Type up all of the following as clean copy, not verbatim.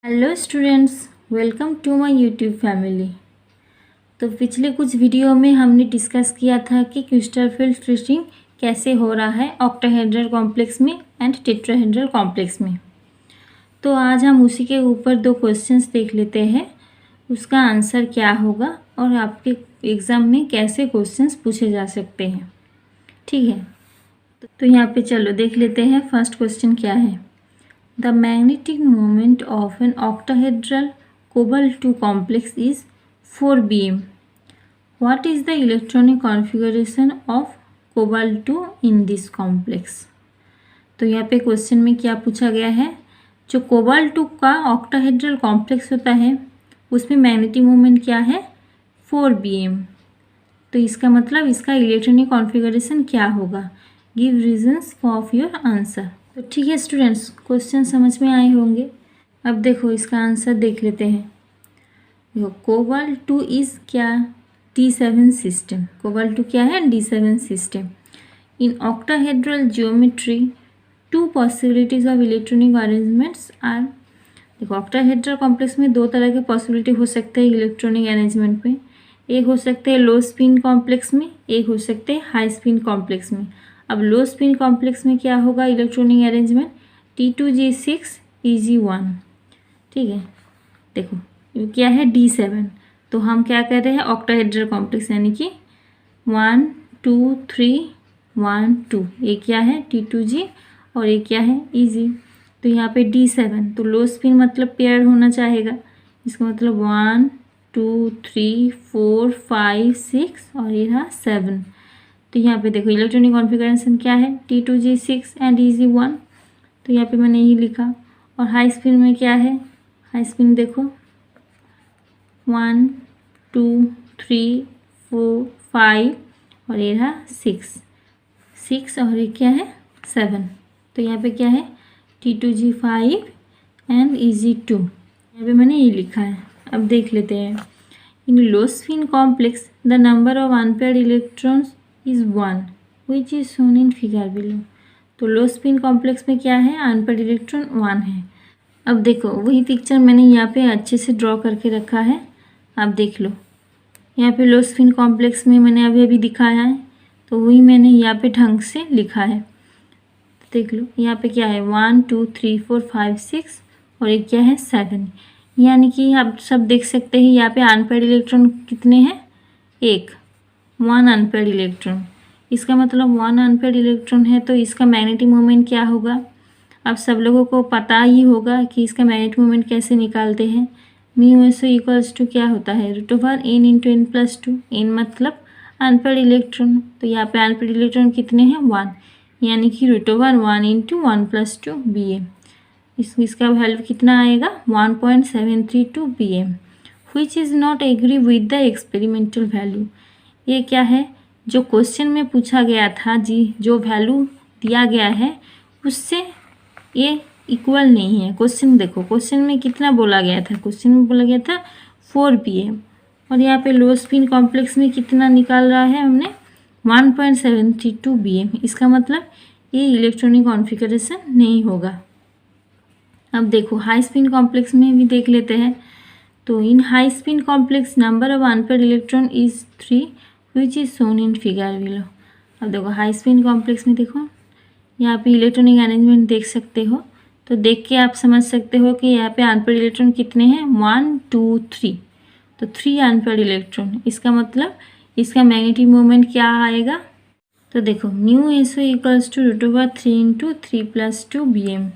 Hello students, welcome to my YouTube family. तो पिछले कुछ वीडियो में हमने डिस्कस किया था कि क्रिस्टल फील्ड ट्विस्टिंग कैसे हो रहा है ऑक्टाहेड्रल कॉम्प्लेक्स में एंड टेट्राहेड्रल कॉम्प्लेक्स में। तो आज हम उसी के ऊपर दो क्वेश्चंस देख लेते हैं, उसका आंसर क्या होगा और आपके एग्ज़ाम में कैसे क्वेश्चंस पूछे जा सकते हैं। ठीक है, तो यहाँ पे चलो देख लेते हैं फर्स्ट क्वेश्चन क्या है। The magnetic moment of an octahedral cobalt-2 complex is 4 bm. What is the electronic configuration of cobalt-2 in this complex? तो यहाँ पे क्वेश्चन में क्या पूछा गया है, जो कोबाल्ट-2 का ऑक्टाहेड्रल कॉम्प्लेक्स होता है उसमें मैग्नेटिक मोमेंट क्या है 4 bm। तो इसका मतलब इसका इलेक्ट्रॉनिक कॉन्फ़िगरेशन क्या होगा। Give reasons of your answer. तो ठीक है स्टूडेंट्स, क्वेश्चन समझ में आए होंगे। अब देखो इसका आंसर देख लेते हैं। देखो कोबाल्ट-2 इज़ क्या, D7 सिस्टम। कोबाल्ट-2 क्या है, D7 system. In octahedral geometry two possibilities of electronic arrangements are. देखो ऑक्टाहेड्रल कॉम्प्लेक्स में दो तरह के पॉसिबिलिटी हो सकते हैं इलेक्ट्रॉनिक अरेंजमेंट में। एक हो सकते हैं लो स्पिन कॉम्प्लेक्स में, एक हो सकते हैं हाई स्पिन कॉम्प्लेक्स में। अब लो स्पिन कॉम्प्लेक्स में क्या होगा इलेक्ट्रॉनिक अरेंजमेंट, T2G6 Eg1। ठीक है, देखो ये क्या है D7। तो हम क्या कर रहे हैं ऑक्टाहेड्रल कॉम्प्लेक्स यानी कि 1 2 3 1 2। ये क्या है T2G और ये क्या है Eg। तो यहाँ पे D7 तो लो स्पिन मतलब पेयर होना चाहेगा। इसका मतलब 1 2 3 4 5 6 और ये रहा 7। तो यहाँ पे देखो इलेक्ट्रॉनिक कॉन्फ़िगरेशन क्या है T2G6 एंड Eg1। तो यहाँ पे मैंने ये लिखा। और हाई स्पिन में क्या है, हाई स्पिन देखो 1 2 3 4 5 और ये रहा 6 और ये क्या है 7। तो यहाँ पे क्या है T2G5 एंड Eg2। यहाँ पे मैंने ये लिखा है। अब देख लेते हैं। In low spin complex the number of unpaired electrons is 1 which is shown in figure below. तो लो स्पिन कॉम्प्लेक्स में क्या है, अनपेयर्ड इलेक्ट्रॉन 1 है। अब देखो वही पिक्चर मैंने यहाँ पे अच्छे से ड्रॉ करके रखा है, आप देख लो। यहाँ पे लो स्पिन कॉम्प्लेक्स में मैंने अभी दिखाया है, तो वही मैंने यहाँ पे ढंग से लिखा है। तो देख लो यहाँ पे क्या है 1 2 3 4 5 6 और ये क्या है 7। यानी कि आप सब देख सकते हैं यहाँ पे अनपेयर्ड इलेक्ट्रॉन कितने हैं, 1 अनपेयर्ड इलेक्ट्रॉन। इसका मतलब 1 अनपेयर्ड इलेक्ट्रॉन है तो इसका मैग्नेटिक मोमेंट क्या होगा। अब सब लोगों को पता ही होगा कि इसका मैग्नेटिक मोमेंट कैसे निकालते हैं। μSO इक्वल्स टू क्या होता है √n × n+2। n मतलब अनपेयर्ड इलेक्ट्रॉन, तो यहाँ पे अनपेयर्ड इलेक्ट्रॉन कितने हैं 1, यानी कि √1 × 1+2 bm। इसका वैल्यू कितना आएगा 1.732 bm, which is not agree with the experimental value। ये क्या है, जो क्वेश्चन में पूछा गया था जी, जो वैल्यू दिया गया है उससे ये इक्वल नहीं है। क्वेश्चन देखो, क्वेश्चन में कितना बोला गया था, क्वेश्चन में बोला गया था 4 pm और यहाँ पे लो स्पिन कॉम्प्लेक्स में कितना निकाल रहा है हमने 1.732 bm। इसका मतलब ये इलेक्ट्रॉनिक कॉन्फ़िगरेशन नहीं होगा। अब देखो हाई स्पिन कॉम्प्लेक्स में भी देख लेते हैं। तो इन high spin complex number of unpaired electron is 3 which is shown in figure below. अब देखो हाई स्पिन कॉम्प्लेक्स में देखो यहाँ पे इलेक्ट्रॉनिक अरेंजमेंट देख सकते हो, तो देख के आप समझ सकते हो कि यहाँ पे अनपेयर्ड इलेक्ट्रॉन कितने हैं 1 2 3। तो 3 अनपेयर्ड इलेक्ट्रॉन, इसका मतलब इसका मैग्नेटिक मोमेंट क्या आएगा। तो देखो μSO इक्वल्स टू √3 × 3+2 bm,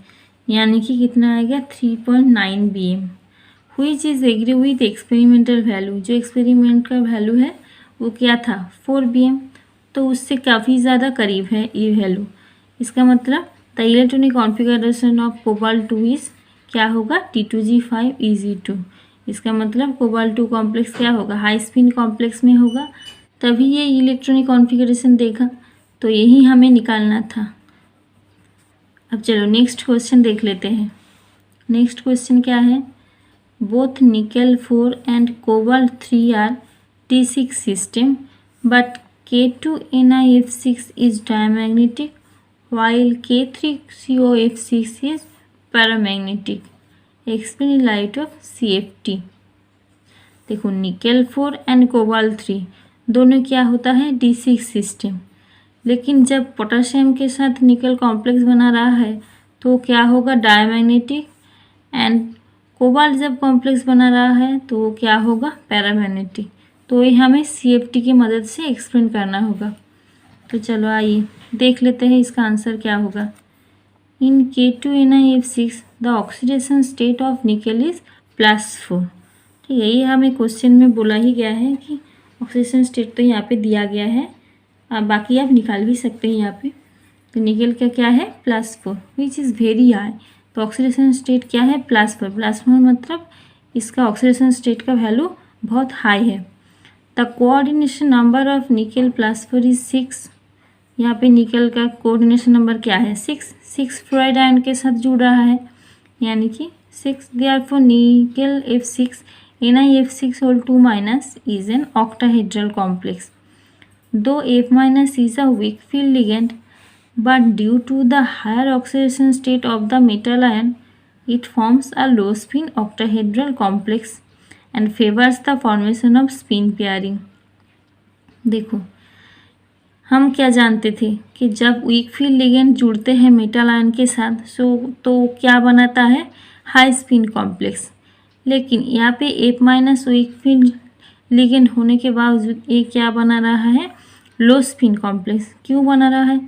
यानी कि कितना आएगा 3.9 bm, which is agree with experimental value. जो एक्सपेरिमेंट का वैल्यू है वो क्या था 4 bm, तो उससे काफ़ी ज़्यादा करीब है ये वैल्यू। इसका मतलब द इलेक्ट्रॉनिक कॉन्फ़िगरेशन ऑफ कोबाल्ट-2 इज क्या होगा T2G5 Eg2। इसका मतलब कोबाल्ट-2 कॉम्प्लेक्स क्या होगा, हाई स्पिन कॉम्प्लेक्स में होगा, तभी ये इलेक्ट्रॉनिक कॉन्फ़िगरेशन देखा, तो यही हमें निकालना था। अब चलो नेक्स्ट क्वेश्चन देख लेते हैं। नेक्स्ट क्वेश्चन क्या है, both nickel 4 and cobalt 3 are D6 system but K2NiF6 is diamagnetic while K3COF6 is paramagnetic explain in light of CFT। देखो निकेल 4 एंड कोबाल्ट 3 दोनों क्या होता है D6 सिस्टम, लेकिन जब पोटेशियम के साथ निकल कॉम्प्लेक्स बना रहा है तो क्या होगा डायमैग्नेटिक, एंड कोबाल्ट जब कॉम्प्लेक्स बना रहा है तो वो क्या होगा पैरामैग्नेटिक। तो ये हमें CFT की मदद से एक्सप्लेन करना होगा। तो चलो आइए देख लेते हैं इसका आंसर क्या होगा। इन K2NiF6 the oxidation state of nickel is +4। तो यही हमें क्वेश्चन में बोला ही गया है कि ऑक्सीडेशन स्टेट तो यहाँ पे दिया गया है, बाकी आप निकाल भी सकते हैं यहाँ पे। तो निकेल का क्या है +4 विच इज़ वेरी हाई। तो ऑक्सीडेशन स्टेट क्या है +4, +4 मतलब इसका ऑक्सीडेशन स्टेट का वैल्यू बहुत हाई है। The coordination number of nickel +4 is 6। यहाँ पे निकेल का कोऑर्डिनेशन नंबर क्या है 6 फ्लोराइड आयन के साथ जुड़ रहा है, यानी कि 6। Therefore nickel F6 NiF6 whole 2- is an octahedral complex. Though F- is a weak field ligand, but due to the higher oxidation state of the metal ion, it forms a low spin octahedral complex and favors the formation of spin pairing। देखो हम क्या जानते थे कि जब weak field ligand जुड़ते हैं metal ion के साथ तो क्या बनाता है हाई स्पिन कॉम्प्लेक्स, लेकिन यहाँ पे F- वीक फील्ड लिगेंड होने के बावजूद ये क्या बना रहा है लो स्पिन कॉम्प्लेक्स। क्यों बना रहा है,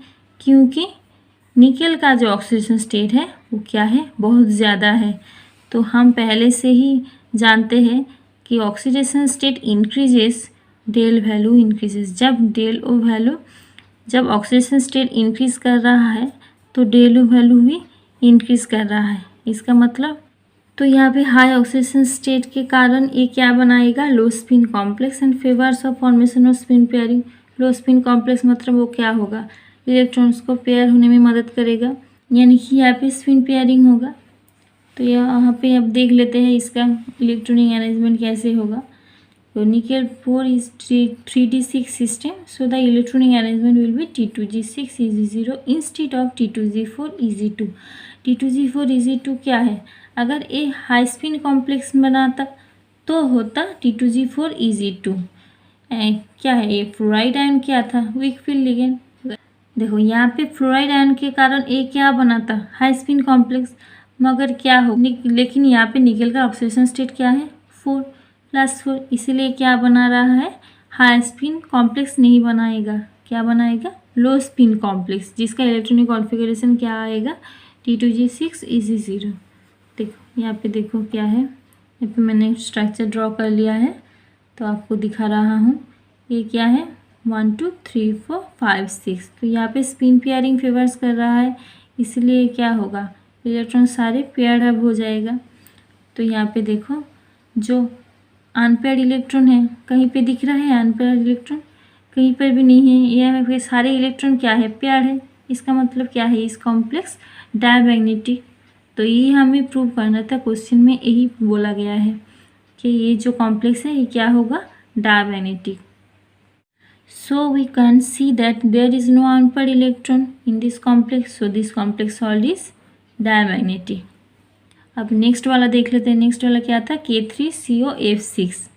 क्योंकि निकेल का जो ऑक्सीडेशन स्टेट है वो क्या है बहुत ज़्यादा है। तो हम पहले से ही जानते हैं कि ऑक्सीडेशन स्टेट इंक्रीजेस डेल वैल्यू इंक्रीजेस। जब ऑक्सीडेशन स्टेट इंक्रीज कर रहा है तो डेल वैल्यू भी इंक्रीज कर रहा है। इसका मतलब तो यहाँ पे हाई ऑक्सीडेशन स्टेट के कारण ये क्या बनाएगा लो spin complex and favours of formation off spin pairing. Low spin complex मतलब वो क्या होगा इलेक्ट्रॉन्स को पेयर होने में मदद करेगा, यानी कि यहाँ पे स्पिन पेयरिंग होगा। तो यहाँ पे अब देख लेते हैं इसका इलेक्ट्रॉनिक अरेंजमेंट कैसे होगा। तो nickel 4 is 3D6 system, so the electronic arrangement will be T2G6 Eg0 instead of T2G4 Eg2। T2G4 Eg2 क्या है, अगर ये हाई स्पिन कॉम्प्लेक्स बनाता तो होता T2G4 Eg2। क्या है ये फ्लोराइड आयन क्या था वीक फील्ड लिगेंड। देखो यहाँ पे फ्लोराइड आयन के कारण ये क्या बनाता हाई स्पिन कॉम्प्लेक्स, मगर क्या हो लेकिन यहाँ पे निकेल का ऑक्सीडेशन स्टेट क्या है 4+4, इसीलिए क्या बना रहा है हाई स्पिन कॉम्प्लेक्स नहीं बनाएगा, क्या बनाएगा लो स्पिन कॉम्प्लेक्स, जिसका इलेक्ट्रॉनिक कॉन्फ़िगरेशन क्या आएगा T2G6 Eg0। देखो यहाँ पे देखो क्या है, यहाँ पे मैंने स्ट्रक्चर ड्रॉ कर लिया है तो आपको दिखा रहा हूँ। ये क्या है 1 2 3 4 5 6। तो यहाँ पे स्पिन पेयरिंग फेवर्स कर रहा है, इसलिए क्या होगा इलेक्ट्रॉन सारे पेयर्ड अप हो जाएगा। तो यहाँ पे देखो जो अनपेयर्ड इलेक्ट्रॉन है कहीं पे दिख रहा है अनपेयर्ड इलेक्ट्रॉन कहीं पर भी नहीं है, यह पे सारे इलेक्ट्रॉन क्या है पेयर्ड है। इसका मतलब क्या है इस कॉम्प्लेक्स डायमैग्नेटिक। तो ये हमें प्रूव करना था, क्वेश्चन में यही बोला गया है कि ये जो कॉम्प्लेक्स है ये क्या होगा diamagnetic. So we can see that there is no unpaired electron in this complex, so this complex salt is diamagnetic। अब नेक्स्ट वाला देख लेते हैं। नेक्स्ट वाला क्या था K3COF6।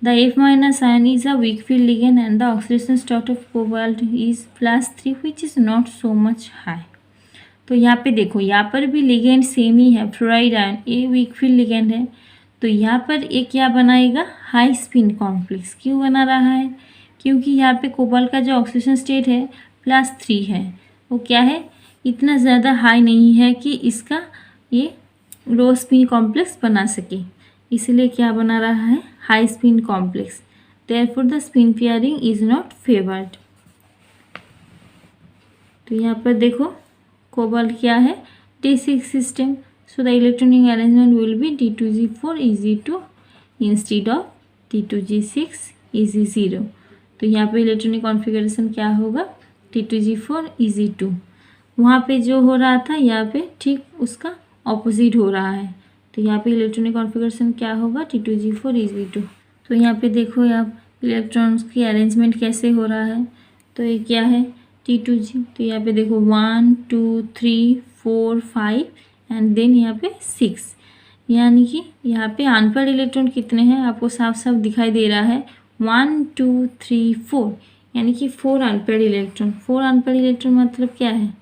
The F- ion is a weak field ligand and the oxidation state of cobalt is +3 which is not so much high। तो यहाँ पे देखो यहाँ पर भी लिगेंड सेम ही है फ्लोराइड आयन, ये वीक फील्ड लिगेंड है। तो यहाँ पर ये क्या बनाएगा हाई स्पिन कॉम्प्लेक्स। क्यों बना रहा है, क्योंकि यहाँ पे कोबाल्ट का जो ऑक्सीडेशन स्टेट है +3 है, वो क्या है इतना ज़्यादा हाई नहीं है कि इसका ये लो स्पिन कॉम्प्लेक्स बना सके, इसलिए क्या बना रहा है high spin complex. Therefore the spin pairing is not favoured. तो यहाँ पर देखो कोबाल्ट क्या है D6 system, so the electronic arrangement will be T2G4 Eg2 instead of T2G6 Eg0। तो यहाँ पे इलेक्ट्रॉनिक कॉन्फ़िगरेशन क्या होगा T2G4 Eg2। वहाँ पे जो हो रहा था यहाँ पे ठीक उसका ऑपोजिट हो रहा है। तो यहाँ पे इलेक्ट्रॉनिक कॉन्फ़िगरेशन क्या होगा T2G4 Eg2। तो यहाँ पे देखो आप इलेक्ट्रॉन्स की अरेंजमेंट कैसे हो रहा है। तो ये क्या है T2G, तो यहाँ पे देखो 1 2 3 4 5 एंड देन यहाँ पे 6। यानी कि यहाँ पे अनपेड इलेक्ट्रॉन कितने हैं आपको साफ साफ दिखाई दे रहा है 1 2 3 4, यानी कि 4 अनपेड इलेक्ट्रॉन। 4 अनपेड इलेक्ट्रॉन मतलब क्या है,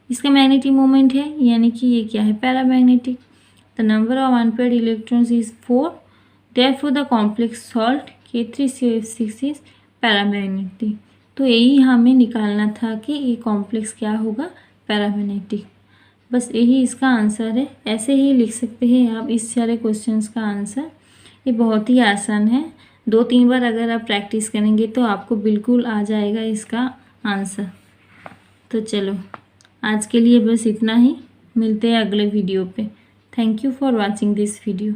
इसका मैग्नेटिक मोमेंट है, यानी कि ये क्या है, paramagnetic. The number of unpaired electrons is 4, therefore the complex salt K3COF6 is paramagnetic. तो यही हमें निकालना था कि ये कॉम्प्लेक्स क्या होगा, पैरामैग्नेटिक। बस यही इसका आंसर है। ऐसे ही लिख सकते हैं आप इस सारे क्वेश्चंस का आंसर। ये बहुत ही आसान है, 2-3 बार अगर आप प्रैक्टिस करेंगे तो आपको बिल्कुल आ जाएगा इसका आंसर। तो चलो आज के लिए बस इतना ही, मिलते हैं अगले वीडियो पे। Thank you for watching this video.